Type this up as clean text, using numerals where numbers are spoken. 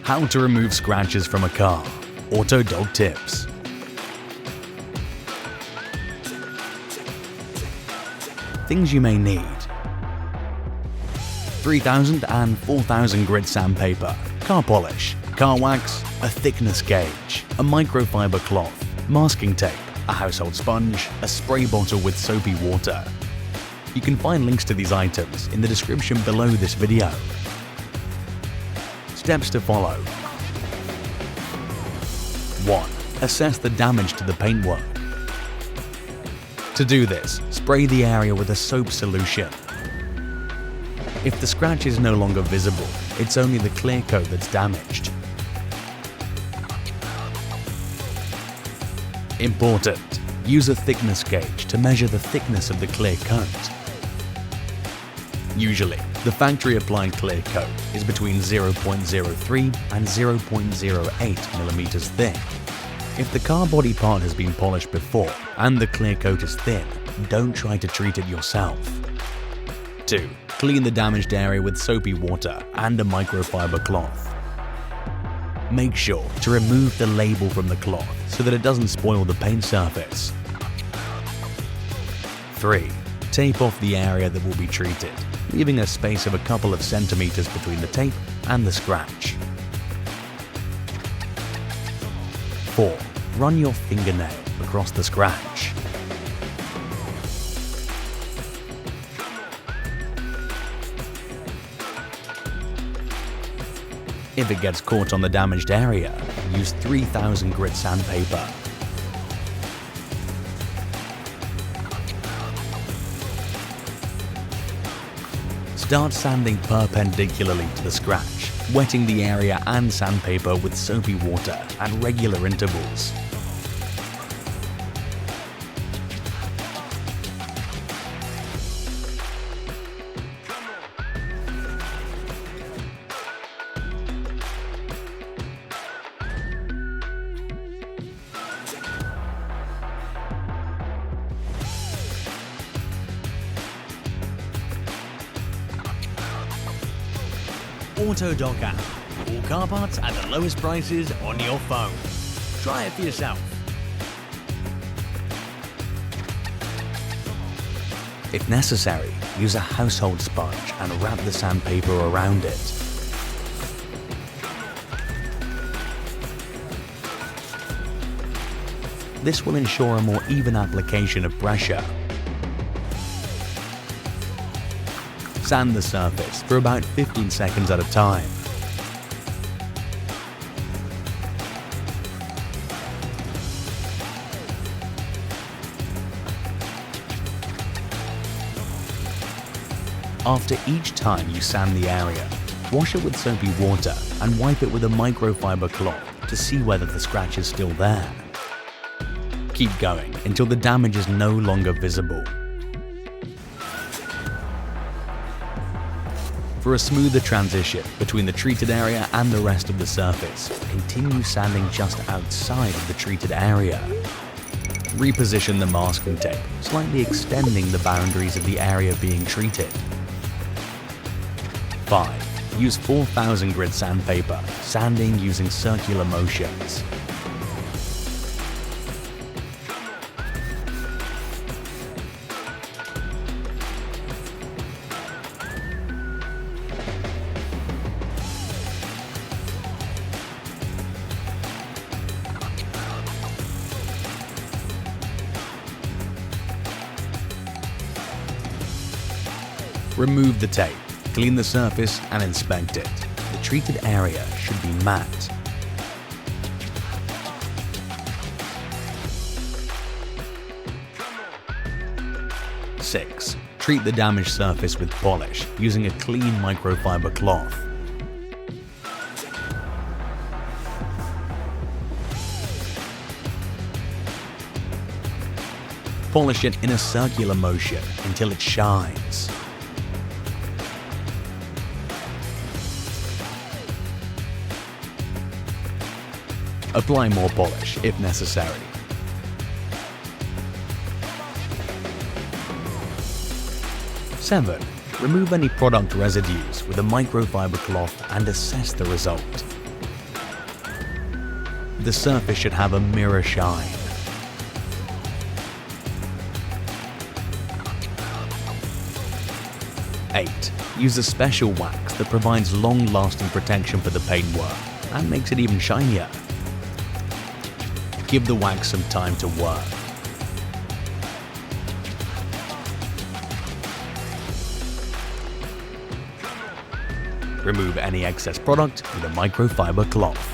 How to remove scratches from a car. Autodoc tips. Things you may need: 3000 and 4000 grit sandpaper, car polish, car wax, a thickness gauge, a microfiber cloth, masking tape, a household sponge, a spray bottle with soapy water. You can find links to these items in the description below this video. Steps to follow. 1. Assess the damage to the paintwork. To do this, spray the area with a soap solution. If the scratch is no longer visible, it's only the clear coat that's damaged. Important: use a thickness gauge to measure the thickness of the clear coat. Usually, the factory-applied clear coat is between 0.03 and 0.08 millimeters thick. If the car body part has been polished before and the clear coat is thin, don't try to treat it yourself. 2. Clean the damaged area with soapy water and a microfiber cloth. Make sure to remove the label from the cloth so that it doesn't spoil the paint surface. 3. Tape off the area that will be treated, leaving a space of a couple of centimeters between the tape and the scratch. 4. Run your fingernail across the scratch. If it gets caught on the damaged area, use 3000 grit sandpaper. Start sanding perpendicularly to the scratch, wetting the area and sandpaper with soapy water at regular intervals. Autodoc app. All car parts at the lowest prices on your phone. Try it for yourself. If necessary, use a household sponge and wrap the sandpaper around it. This will ensure a more even application of pressure. Sand the surface for about 15 seconds at a time. After each time you sand the area, wash it with soapy water and wipe it with a microfiber cloth to see whether the scratch is still there. Keep going until the damage is no longer visible. For a smoother transition between the treated area and the rest of the surface, continue sanding just outside of the treated area. Reposition the masking tape, slightly extending the boundaries of the area being treated. 5. Use 4000 grit sandpaper, sanding using circular motions. Remove the tape, clean the surface and inspect it. The treated area should be matte. Six. Treat the damaged surface with polish using a clean microfiber cloth. Polish it in a circular motion until it shines. Apply more polish if necessary. Seven. Remove any product residues with a microfiber cloth and assess the result. The surface should have a mirror shine. 8. Use a special wax that provides long-lasting protection for the paintwork and makes it even shinier. Give the wax some time to work. Remove any excess product with a microfiber cloth.